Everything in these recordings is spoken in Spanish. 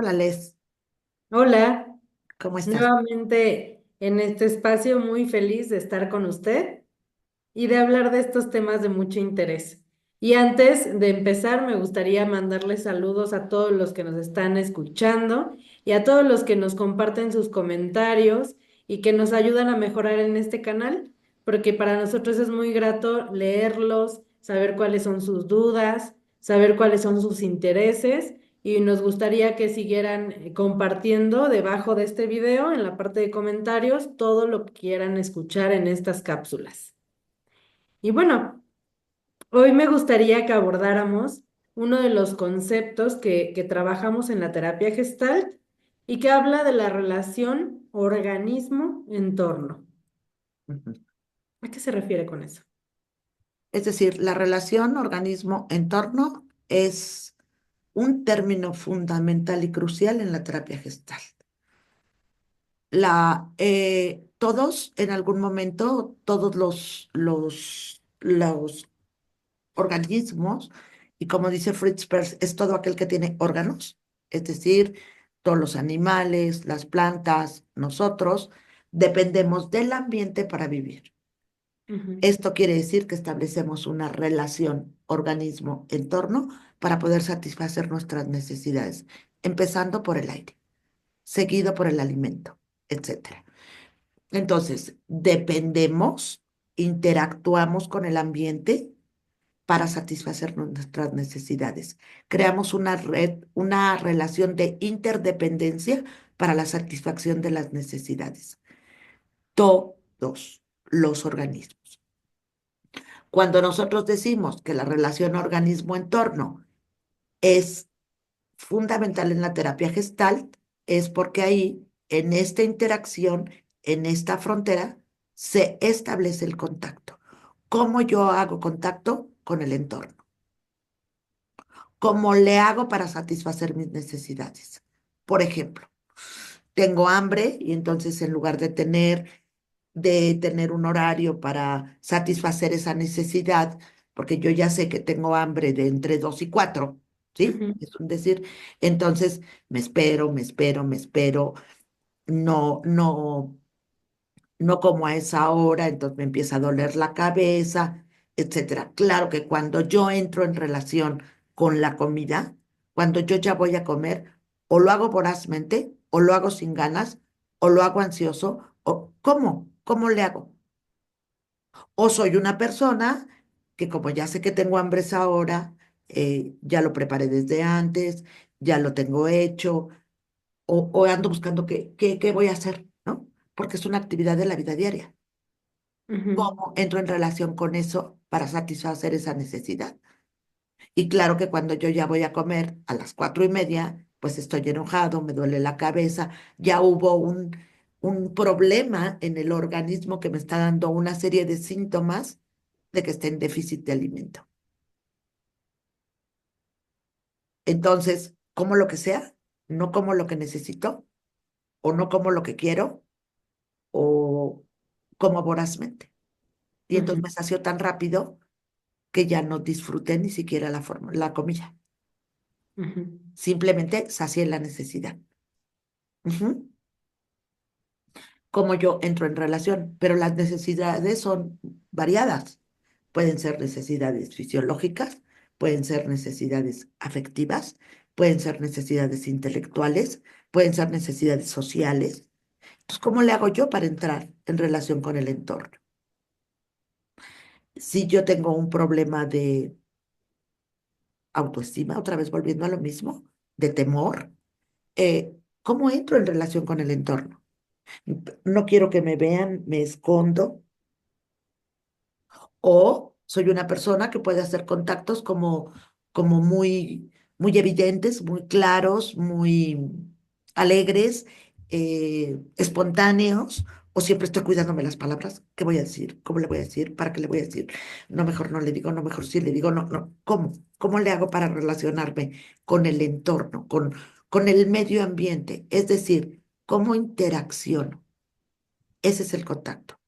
Hola, Les, Hola, ¿cómo estás? nuevamente en este espacio muy feliz de estar con usted y de hablar de estos temas de mucho interés. Y antes de empezar, me gustaría mandarle saludos a todos los que nos están escuchando y a todos los que nos comparten sus comentarios y que nos ayudan a mejorar en este canal, porque para nosotros es muy grato leerlos, saber cuáles son sus dudas, saber cuáles son sus intereses y nos gustaría que siguieran compartiendo debajo de este video, en la parte de comentarios, todo lo que quieran escuchar en estas cápsulas. Y bueno, hoy me gustaría que abordáramos uno de los conceptos que trabajamos en la terapia Gestalt y que habla de la relación organismo-entorno. Ujú. ¿A qué se refiere con eso? Es decir, la relación organismo-entorno es un término fundamental y crucial en la terapia gestal. Todos, en algún momento, todos los organismos, y como dice Fritz Perls, es todo aquel que tiene órganos, es decir, todos los animales, las plantas, nosotros, dependemos del ambiente para vivir. Ujú, Esto quiere decir que establecemos una relación organismo-entorno para poder satisfacer nuestras necesidades, empezando por el aire, seguido por el alimento, etcétera. Entonces, dependemos, interactuamos con el ambiente para satisfacer nuestras necesidades. Creamos una red, una relación de interdependencia para la satisfacción de las necesidades. Todos los organismos. Cuando nosotros decimos que la relación organismo-entorno es fundamental en la terapia Gestalt, es porque ahí, en esta interacción, en esta frontera, se establece el contacto. ¿Cómo yo hago contacto con el entorno? ¿Cómo le hago para satisfacer mis necesidades? Por ejemplo, tengo hambre y entonces en lugar de tener un horario para satisfacer esa necesidad, porque yo ya sé que tengo hambre de entre 2 y 4, ¿sí? ujú, Es un decir, entonces me espero, no como a esa hora, entonces me empieza a doler la cabeza, etcétera. Claro que cuando yo entro en relación con la comida, cuando yo ya voy a comer, o lo hago vorazmente, o lo hago sin ganas, o lo hago ansioso, o ¿cómo le hago? O soy una persona que como ya sé que tengo hambre esa hora, ya lo preparé desde antes, ya lo tengo hecho, o ando buscando qué voy a hacer, ¿no? Porque es una actividad de la vida diaria. ujú. ¿Cómo entro en relación con eso para satisfacer esa necesidad? Y claro que cuando yo ya voy a comer a las 4:30, pues estoy enojado, me duele la cabeza, ya hubo un problema en el organismo que me está dando una serie de síntomas de que esté en déficit de alimento. Entonces, como lo que sea, no como lo que necesito, o no como lo que quiero, o como vorazmente. Y entonces Ujú, me sacio tan rápido que ya no disfruté ni siquiera la comida. ujú, Simplemente sacié la necesidad. Ujú. Como yo entro en relación, pero las necesidades son variadas. Pueden ser necesidades fisiológicas, pueden ser necesidades afectivas, pueden ser necesidades intelectuales, pueden ser necesidades sociales. Entonces, ¿cómo le hago yo para entrar en relación con el entorno? Si yo tengo un problema de autoestima, otra vez volviendo a lo mismo, de temor, ¿cómo entro en relación con el entorno? No quiero que me vean, me escondo, o soy una persona que puede hacer contactos como muy evidentes, muy claros, muy alegres, espontáneos, o siempre estoy cuidándome las palabras. ¿Qué voy a decir? ¿Cómo le voy a decir? ¿Para qué le voy a decir? No, mejor no le digo, no, mejor sí le digo, no, no. ¿Cómo? ¿Cómo le hago para relacionarme con el entorno, con el medio ambiente? Es decir, ¿cómo interacciono? Ese es el contacto.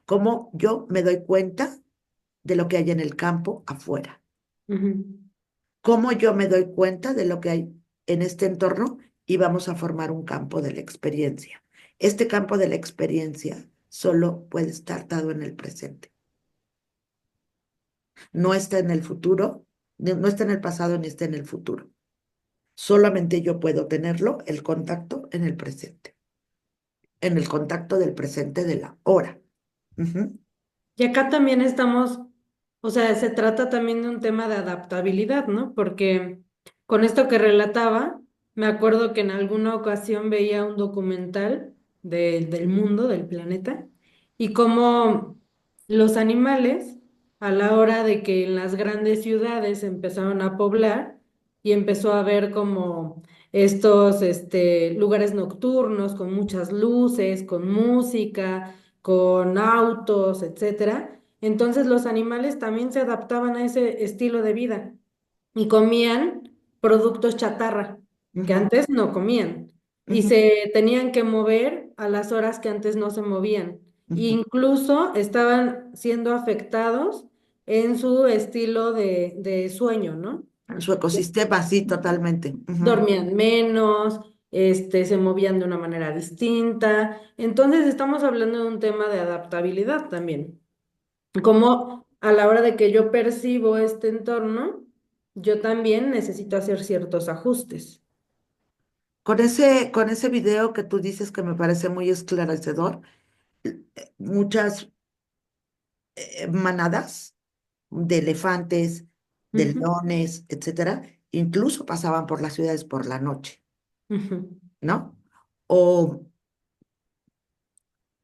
¿Cómo yo me doy cuenta de lo que hay en el campo afuera? ujú, ¿Cómo yo me doy cuenta de lo que hay en este entorno y vamos a formar un campo de la experiencia. Este campo de la experiencia solo puede estar dado en el presente. No está en el futuro, no está en el pasado ni está en el futuro. Solamente yo puedo tenerlo, el contacto en el presente, en el contacto del presente de la hora. Ujú, Y acá también estamos, o sea, se trata también de un tema de adaptabilidad, ¿no? Porque con esto que relataba, me acuerdo que en alguna ocasión veía un documental del mundo, del planeta, y cómo los animales, a la hora de que en las grandes ciudades empezaron a poblar y empezó a haber como estos lugares nocturnos con muchas luces, con música, con autos, etcétera. Entonces los animales también se adaptaban a ese estilo de vida y comían productos chatarra que ujú, antes no comían y ujú, se tenían que mover a las horas que antes no se movían. E ujú. incluso estaban siendo afectados en su estilo de sueño, ¿no? En su ecosistema, sí, totalmente. Ujú. Dormían menos, se movían de una manera distinta. Entonces estamos hablando de un tema de adaptabilidad también. Como a la hora de que yo percibo este entorno, yo también necesito hacer ciertos ajustes. Con ese video que tú dices que me parece muy esclarecedor, muchas manadas de elefantes, de Ujú, leones, etcétera, incluso pasaban por las ciudades por la noche, ujú, ¿no? O,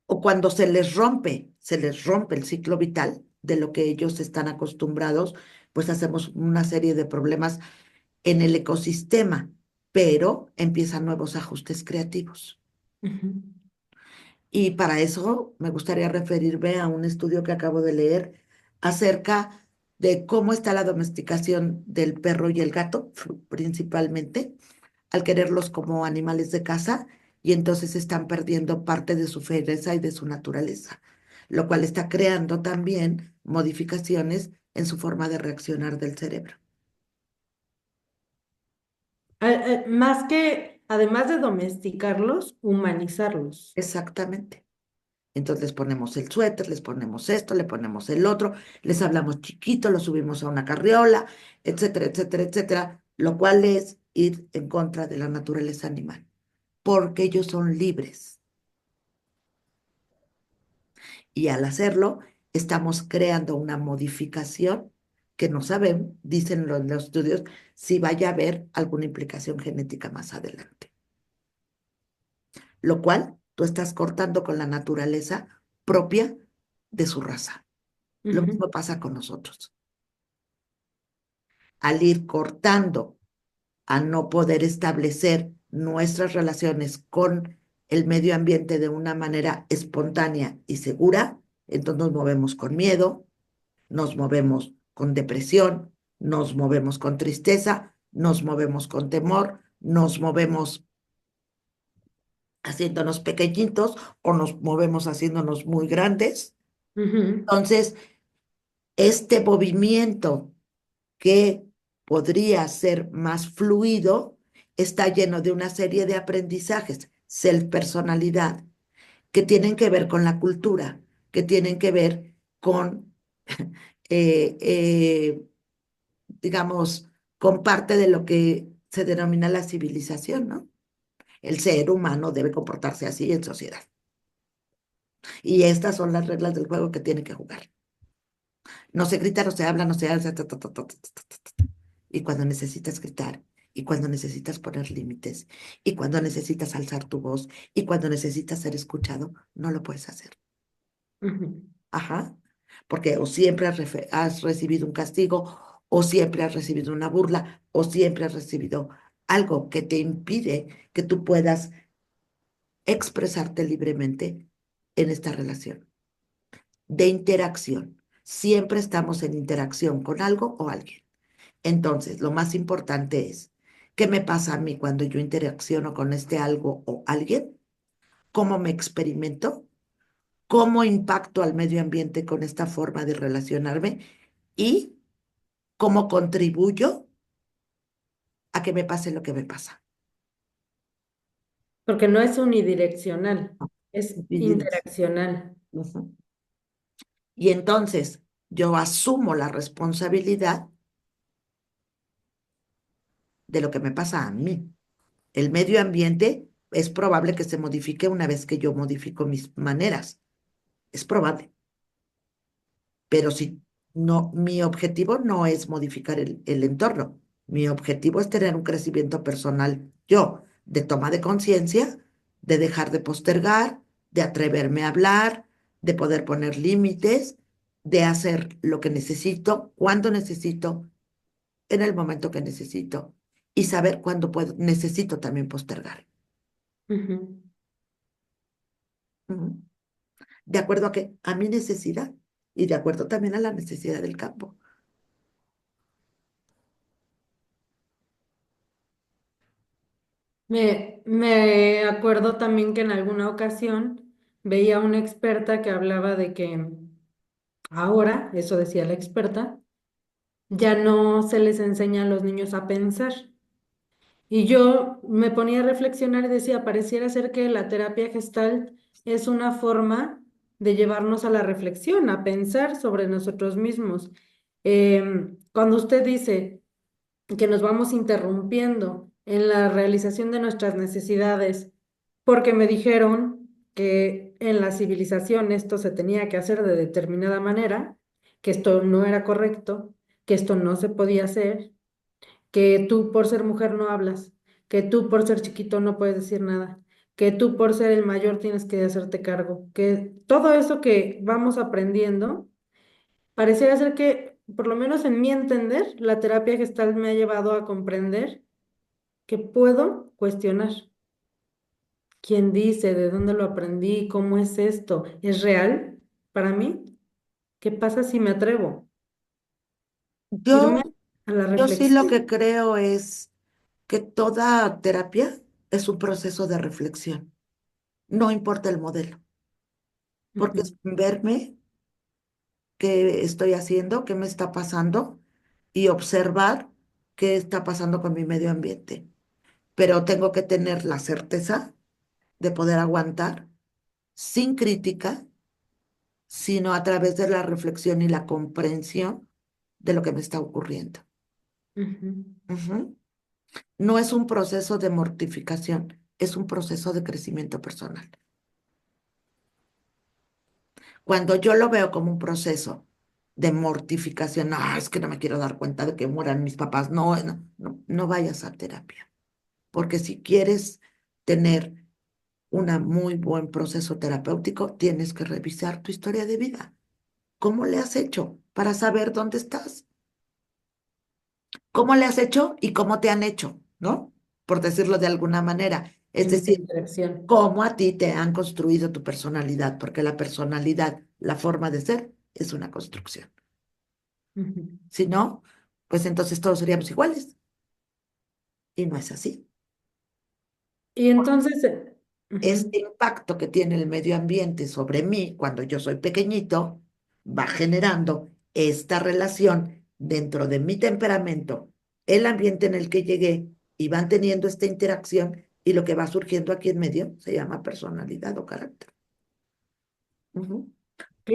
o cuando se les rompe el ciclo vital de lo que ellos están acostumbrados, pues hacemos una serie de problemas en el ecosistema, pero empiezan nuevos ajustes creativos. ujú, Y para eso me gustaría referirme a un estudio que acabo de leer acerca de cómo está la domesticación del perro y el gato, principalmente, al quererlos como animales de casa, y entonces están perdiendo parte de su fiereza y de su naturaleza, lo cual está creando también modificaciones en su forma de reaccionar del cerebro. Más que, además de domesticarlos, humanizarlos. Exactamente. Entonces les ponemos el suéter, les ponemos esto, le ponemos el otro, les hablamos chiquito, lo subimos a una carriola, etcétera, etcétera, etcétera, lo cual es ir en contra de la naturaleza animal, porque ellos son libres. Y al hacerlo, estamos creando una modificación que no sabemos, dicen los estudios, si vaya a haber alguna implicación genética más adelante. Lo cual tú estás cortando con la naturaleza propia de su raza. Lo Ujú, mismo pasa con nosotros. Al ir cortando, a no poder establecer nuestras relaciones con el medio ambiente de una manera espontánea y segura, entonces nos movemos con miedo, nos movemos con depresión, nos movemos con tristeza, nos movemos con temor, nos movemos haciéndonos pequeñitos o nos movemos haciéndonos muy grandes. ujú, Entonces, este movimiento que podría ser más fluido, está lleno de una serie de aprendizajes, self-personalidad, que tienen que ver con la cultura, que tienen que ver con, eh, eh, digamos, con parte de lo que se denomina la civilización, ¿no? El ser humano debe comportarse así en sociedad. Y estas son las reglas del juego que tiene que jugar. No se grita, no se habla, no se hace. Y cuando necesitas gritar, y cuando necesitas poner límites, y cuando necesitas alzar tu voz, y cuando necesitas ser escuchado, no lo puedes hacer. ujú, Ajá. Porque o siempre has recibido un castigo, o siempre has recibido una burla, o siempre has recibido algo que te impide que tú puedas expresarte libremente en esta relación de interacción. Siempre estamos en interacción con algo o alguien. Entonces, lo más importante es, ¿qué me pasa a mí cuando yo interacciono con este algo o alguien? ¿Cómo me experimento? ¿Cómo impacto al medio ambiente con esta forma de relacionarme? ¿Y cómo contribuyo a que me pase lo que me pasa. Porque no es unidireccional, No, es bidireccional. interaccional. Ujú. Y entonces yo asumo la responsabilidad de lo que me pasa a mí. El medio ambiente es probable que se modifique una vez que yo modifico mis maneras. Es probable. Pero si no, mi objetivo no es modificar el entorno. Mi objetivo es tener un crecimiento personal yo, de toma de conciencia, de dejar de postergar, de atreverme a hablar, de poder poner límites, de hacer lo que necesito, cuando necesito, en el momento que necesito y saber cuándo puedo, necesito también postergar. Ujú. Ujú. De acuerdo a que a mi necesidad y de acuerdo también a la necesidad del campo. Me acuerdo también que en alguna ocasión veía una experta que hablaba de que ahora, eso decía la experta, ya no se les enseña a los niños a pensar. Y yo me ponía a reflexionar y decía, pareciera ser que la terapia Gestalt es una forma de llevarnos a la reflexión, a pensar sobre nosotros mismos. Cuando usted dice que nos vamos interrumpiendo en la realización de nuestras necesidades, porque me dijeron que en la civilización esto se tenía que hacer de determinada manera, que esto no era correcto, que esto no se podía hacer, que tú por ser mujer no hablas, que tú por ser chiquito no puedes decir nada, que tú por ser el mayor tienes que hacerte cargo, que todo eso que vamos aprendiendo, pareciera ser que, por lo menos en mi entender, la terapia gestal me ha llevado a comprender que puedo cuestionar. ¿Quién dice? ¿De dónde lo aprendí? ¿Cómo es esto? ¿Es real para mí? ¿Qué pasa si me atrevo? Yo Irme a la Yo sí lo que reflexión. creo es que toda terapia es un proceso de reflexión, no importa el modelo, porque es Ujú, verme qué estoy haciendo, qué me está pasando y observar qué está pasando con mi medio ambiente. Pero tengo que tener la certeza de poder aguantar sin crítica, sino a través de la reflexión y la comprensión de lo que me está ocurriendo. ujú. Ujú. No es un proceso de mortificación, es un proceso de crecimiento personal. Cuando yo lo veo como un proceso de mortificación, no, es que no me quiero dar cuenta de que mueran mis papás, no, no, no, no vayas a terapia, porque si quieres tener un muy buen proceso terapéutico, tienes que revisar tu historia de vida. ¿Cómo le has hecho para saber dónde estás? ¿Cómo le has hecho y cómo te han hecho? ¿No? Por decirlo de alguna manera. Es En esa decir, interacción. cómo a ti te han construido tu personalidad, porque la personalidad, la forma de ser, es una construcción. Ujú. Si no, pues entonces todos seríamos iguales. Y no es así. Y entonces, Este ujú, impacto que tiene el medio ambiente sobre mí cuando yo soy pequeñito va generando esta relación dentro de mi temperamento, el ambiente en el que llegué y van teniendo esta interacción y lo que va surgiendo aquí en medio se llama personalidad o carácter. Ujú.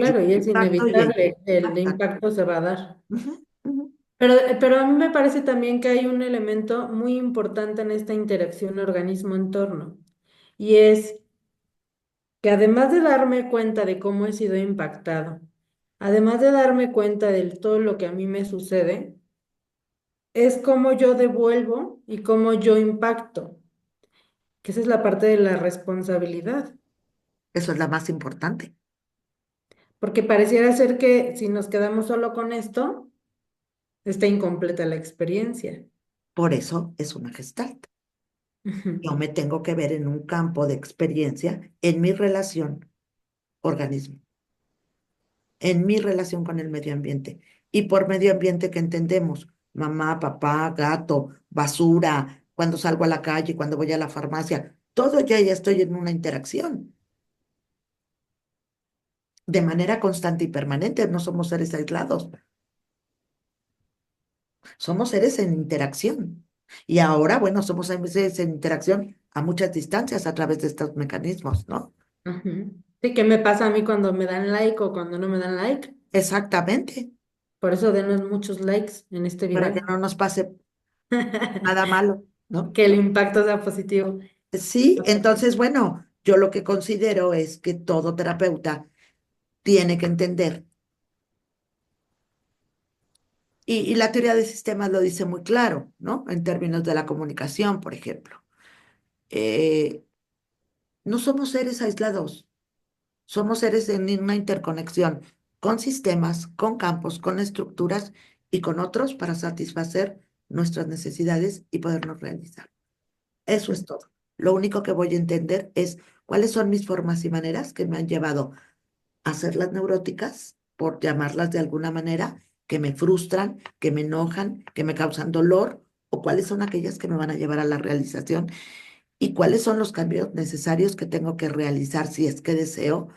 Y claro, y es impacto y hay que inevitable, el impactar. impacto se va a dar. Ujú, ujú. Pero a mí me parece también que hay un elemento muy importante en esta interacción organismo-entorno, y es que además de darme cuenta de cómo he sido impactado, además de darme cuenta de todo lo que a mí me sucede, es cómo yo devuelvo y cómo yo impacto, que esa es la parte de la responsabilidad. Eso es la más importante. Porque pareciera ser que si nos quedamos solo con esto, está incompleta la experiencia. Por eso es una gestalt. Yo Ujú. me tengo que ver en un campo de experiencia en mi relación organismo, en mi relación con el medio ambiente. Y por medio ambiente que entendemos, mamá, papá, gato, basura, cuando salgo a la calle, cuando voy a la farmacia, todo ya estoy en una interacción de manera constante y permanente. No somos seres aislados, somos seres en interacción. Y ahora, bueno, somos a veces en interacción a muchas distancias a través de estos mecanismos, ¿no? Ujú. Sí, ¿qué me pasa a mí cuando me dan like o cuando no me dan like? Exactamente, Por eso denos muchos likes en este para que video. no nos pase nada malo, ¿no? Que el impacto sea positivo. Sí, entonces, bueno, yo lo que considero es que todo terapeuta tiene que entender, y la teoría de sistemas lo dice muy claro, ¿no? En términos de la comunicación, por ejemplo. Eh, no somos seres aislados, somos seres en una interconexión con sistemas, con campos, con estructuras y con otros para satisfacer nuestras necesidades y podernos realizar. Eso es todo. Lo único que voy a entender es cuáles son mis formas y maneras que me han llevado a ser las neuróticas, por llamarlas de alguna manera, que me frustran, que me enojan, que me causan dolor, o cuáles son aquellas que me van a llevar a la realización y cuáles son los cambios necesarios que tengo que realizar si es que deseo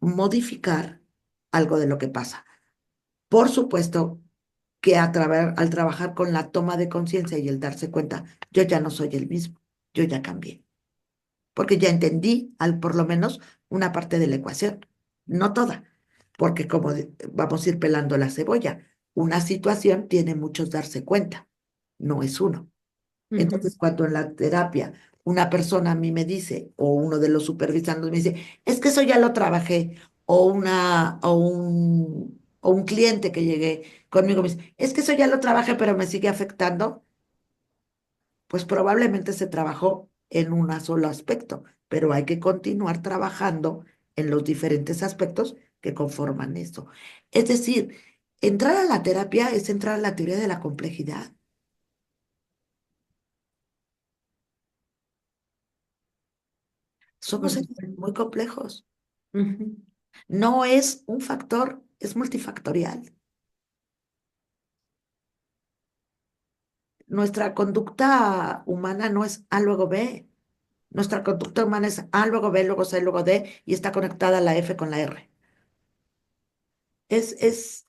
modificar algo de lo que pasa. Por supuesto que al trabajar con la toma de conciencia y el darse cuenta, yo ya no soy el mismo, yo ya cambié, porque ya entendí por lo menos una parte de la ecuación, no toda, porque como vamos a ir pelando la cebolla, una situación tiene muchos darse cuenta, no es uno. Ujú, Entonces, cuando en la terapia una persona a mí me dice, o uno de los supervisantes me dice, es que eso ya lo trabajé, o un cliente que llegué conmigo me dice, es que eso ya lo trabajé, pero me sigue afectando, pues probablemente se trabajó en un solo aspecto, pero hay que continuar trabajando en los diferentes aspectos que conforman eso. Es decir, entrar a la terapia es entrar a la teoría de la complejidad. Somos por seres supuesto. muy complejos. Ujú, No es un factor, es multifactorial. Nuestra conducta humana no es A luego B. Nuestra conducta humana es A luego B, luego C, luego D y está conectada la F con la R. Es,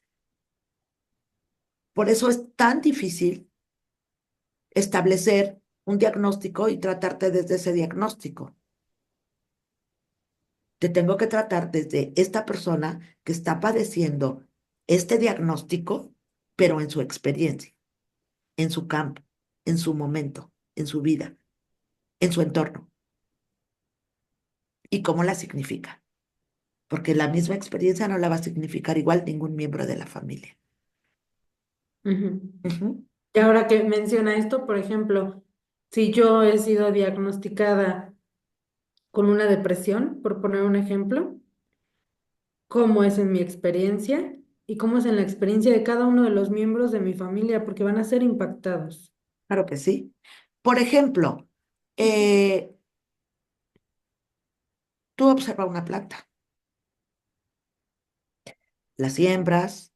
por eso es tan difícil establecer un diagnóstico y tratarte desde ese diagnóstico. Te tengo que tratar desde esta persona que está padeciendo este diagnóstico, pero en su experiencia, en su campo, en su momento, en su vida, en su entorno y cómo la significa. Porque la misma experiencia no la va a significar igual ningún miembro de la familia. ujú. Ujú. Y ahora que menciona esto, por ejemplo, si yo he sido diagnosticada con una depresión, por poner un ejemplo, ¿cómo es en mi experiencia y cómo es en la experiencia de cada uno de los miembros de mi familia? Porque van a ser impactados. Claro que sí. Por ejemplo, eh, tú observa una planta, la siembras,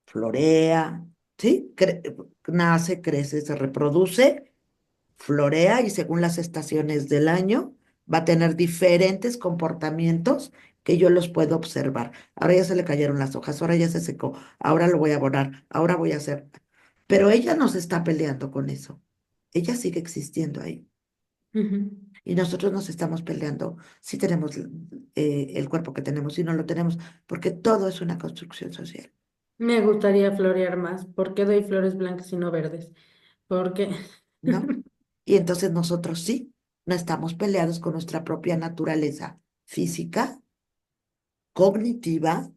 florea, ¿sí? Nace, crece, se reproduce, florea y según las estaciones del año va a tener diferentes comportamientos que yo los puedo observar. Ahora ya se le cayeron las hojas, ahora ya se secó, ahora lo voy a abonar, ahora voy a hacer. Pero ella no se está peleando con eso. Ella sigue existiendo ahí. Ujú. Y nosotros nos estamos peleando si tenemos el cuerpo que tenemos, si no lo tenemos, porque todo es una construcción social, Me gustaría florear más. ¿Por qué doy flores blancas y no verdes? Porque ¿no? Y entonces nosotros sí, no estamos peleados con nuestra propia naturaleza física, cognitiva,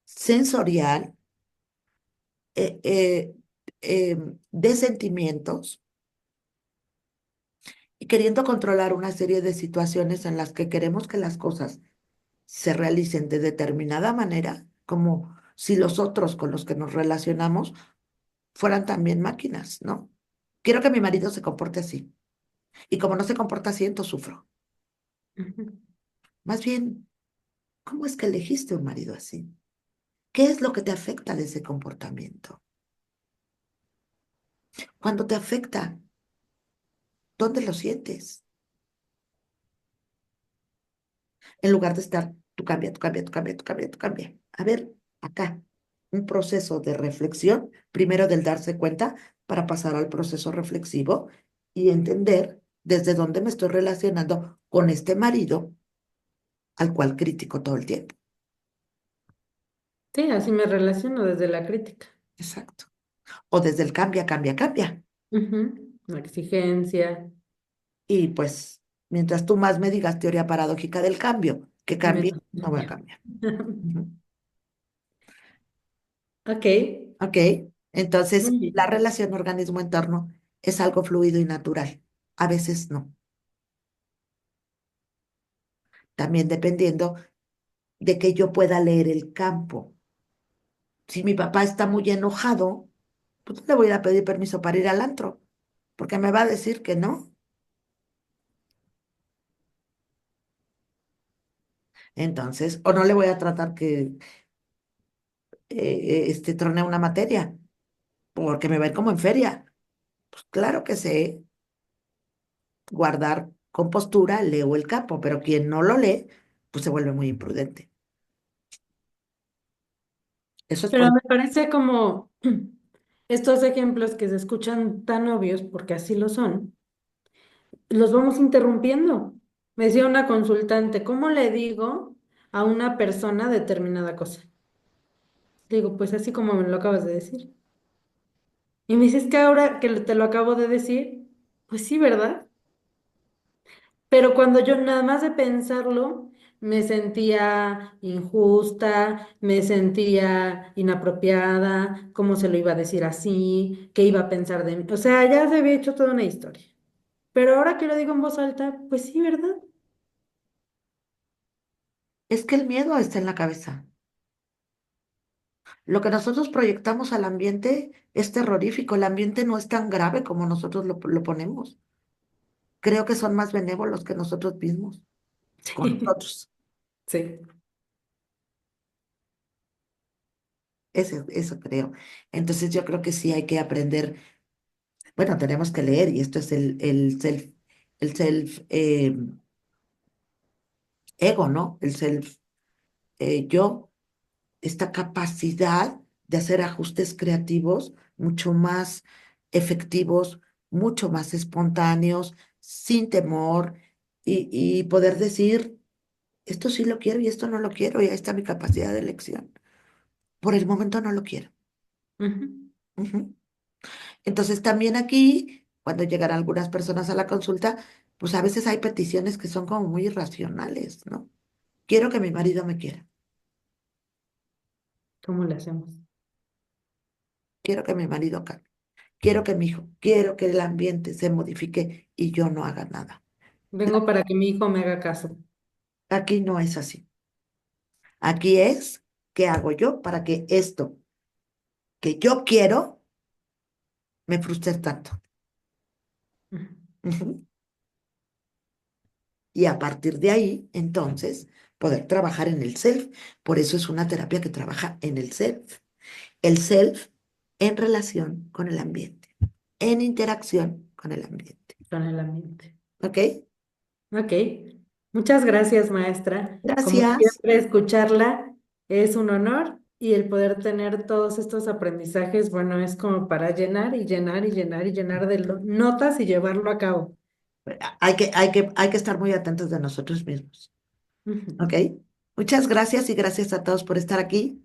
sensorial, eh, eh, de sentimientos, y queriendo controlar una serie de situaciones en las que queremos que las cosas se realicen de determinada manera, como si los otros con los que nos relacionamos fueran también máquinas, ¿no? Quiero que mi marido se comporte así. Y como no se comporta así, entonces sufro. Ujú, Más bien, ¿cómo es que elegiste un marido así? ¿Qué es lo que te afecta de ese comportamiento? Cuando te afecta, ¿dónde lo sientes? En lugar de estar, tú cambia, tú cambia, tú cambia, tú cambia, tú cambia. A ver, acá. un proceso de reflexión, primero del darse cuenta, para pasar al proceso reflexivo y entender desde dónde me estoy relacionando con este marido al cual critico todo el tiempo. Sí, así me relaciono desde la crítica. Exacto. O desde el cambia, cambia, cambia. Ujú. La exigencia, Y pues, mientras tú más me digas teoría paradójica del cambio, que cambie, menos no voy a cambio. cambiar. Ujú. Ok, ¿Ok? Entonces, muy la bien. relación organismo-entorno es algo fluido y natural. A veces no. También dependiendo de que yo pueda leer el campo. Si mi papá está muy enojado, pues no le voy a ir a pedir permiso para ir al antro, porque me va a decir que no. Entonces, o no le voy a tratar que tronee una materia, porque me va a ir como en feria. Pues claro que sé guardar compostura, leo el campo, pero quien no lo lee, pues se vuelve muy imprudente. Eso es Pero por... me parece como estos ejemplos que se escuchan tan obvios, porque así lo son, los vamos interrumpiendo. Me decía una consultante, ¿cómo le digo a una persona determinada cosa? Digo, pues así como me lo acabas de decir. Y me dices que ahora que te lo acabo de decir, pues sí, ¿verdad? Pero cuando yo nada más de pensarlo, me sentía injusta, me sentía inapropiada, cómo se lo iba a decir así, qué iba a pensar de mí. O sea, ya se había hecho toda una historia. Pero ahora que lo digo en voz alta, pues sí, ¿verdad? Es que el miedo está en la cabeza. Lo que nosotros proyectamos al ambiente es terrorífico. El ambiente no es tan grave como nosotros lo ponemos. Creo que son más benévolos que nosotros mismos, con nosotros. Sí. Eso creo. Entonces yo creo que sí hay que aprender. Bueno, tenemos que leer y esto es el self ego, ¿no? El self yo, esta capacidad de hacer ajustes creativos mucho más efectivos, mucho más espontáneos, sin temor y poder decir, esto sí lo quiero y esto no lo quiero y ahí está mi capacidad de elección. Por el momento no lo quiero. Ujú. Ujú. Entonces también aquí, cuando llegan algunas personas a la consulta, pues a veces hay peticiones que son como muy irracionales, ¿no? Quiero que mi marido me quiera, ¿Cómo le hacemos? quiero que mi marido cambie, quiero que mi hijo, quiero que el ambiente se modifique y yo no haga nada. Vengo para que mi hijo me haga caso. Aquí no es así. Aquí es, ¿qué hago yo para que esto que yo quiero me frustre tanto? Ujú. Ujú. Y a partir de ahí, entonces, poder trabajar en el self. Por eso es una terapia que trabaja en el self. El self en relación con el ambiente, en interacción con el ambiente. Con el ambiente. ¿Ok? Ok, muchas gracias, maestra. Como Gracias. siempre, escucharla es un honor y el poder tener todos estos aprendizajes, bueno, es como para llenar y llenar y llenar y llenar de notas y llevarlo a cabo. Hay que estar muy atentos de nosotros mismos. Ujú. ¿Ok? Muchas gracias y gracias a todos por estar aquí.